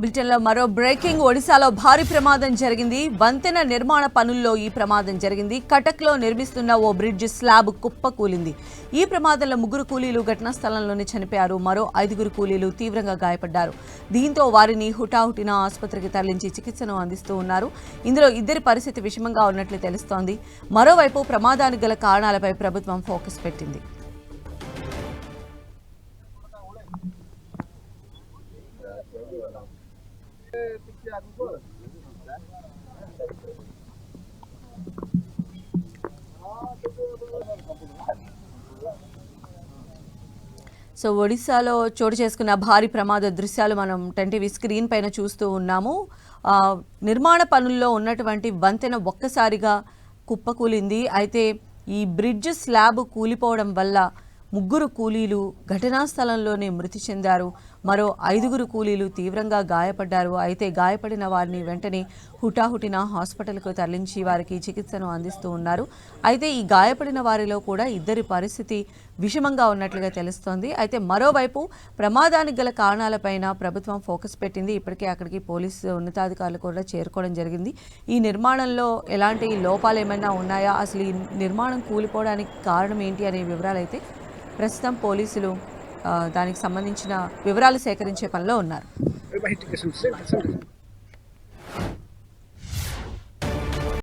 బ్రిటన్లో మరో బ్రేకింగ్. ఒడిశాలో భారీ ప్రమాదం జరిగింది. వంతెన నిర్మాణ పనుల్లో ఈ ప్రమాదం జరిగింది. కటక్లో నిర్మిస్తున్న ఓ బ్రిడ్జ్ స్లాబ్ కుప్పకూలింది. ఈ ప్రమాదంలో 3 కూలీలు ఘటనా స్థలంలోనే చనిపోయారు. మరో 5 కూలీలు తీవ్రంగా గాయపడ్డారు. దీంతో వారిని హుటాహుటిన ఆసుపత్రికి తరలించి చికిత్సను అందిస్తూ ఉన్నారు. ఇందులో 2 పరిస్థితి విషమంగా ఉన్నట్లు తెలుస్తోంది. మరోవైపు ప్రమాదానికి గల కారణాలపై ప్రభుత్వం ఫోకస్ పెట్టింది. సో ఒడిశాలో చోటు చేసుకున్న భారీ ప్రమాద దృశ్యాలు మనం 10 టీవీ స్క్రీన్ పైన చూస్తూ ఉన్నాము. నిర్మాణ పనుల్లో ఉన్నటువంటి వంతెన ఒక్కసారిగా కుప్పకూలింది. అయితే ఈ బ్రిడ్జ్ స్లాబ్ కూలిపోవడం వల్ల 3 కూలీలు ఘటనా స్థలంలోనే మృతి చెందారు. మరో 5 కూలీలు తీవ్రంగా గాయపడ్డారు. అయితే గాయపడిన వారిని వెంటనే హుటాహుటిన హాస్పిటల్కు తరలించి వారికి చికిత్సను అందిస్తూ ఉన్నారు. అయితే ఈ గాయపడిన వారిలో కూడా 2 పరిస్థితి విషమంగా ఉన్నట్లుగా తెలుస్తోంది. అయితే మరోవైపు ప్రమాదానికి గల కారణాలపైన ప్రభుత్వం ఫోకస్ పెట్టింది. ఇప్పటికే అక్కడికి పోలీసు ఉన్నతాధికారులు కూడా చేరుకోవడం జరిగింది. ఈ నిర్మాణంలో ఎలాంటి లోపాలు ఏమైనా ఉన్నాయా, అసలు ఈ నిర్మాణం కూలిపోవడానికి కారణం ఏంటి అనే వివరాలు అయితే ప్రస్తుతం పోలీసులు దానికి సంబంధించిన వివరాలు సేకరించే పనిలో ఉన్నారు.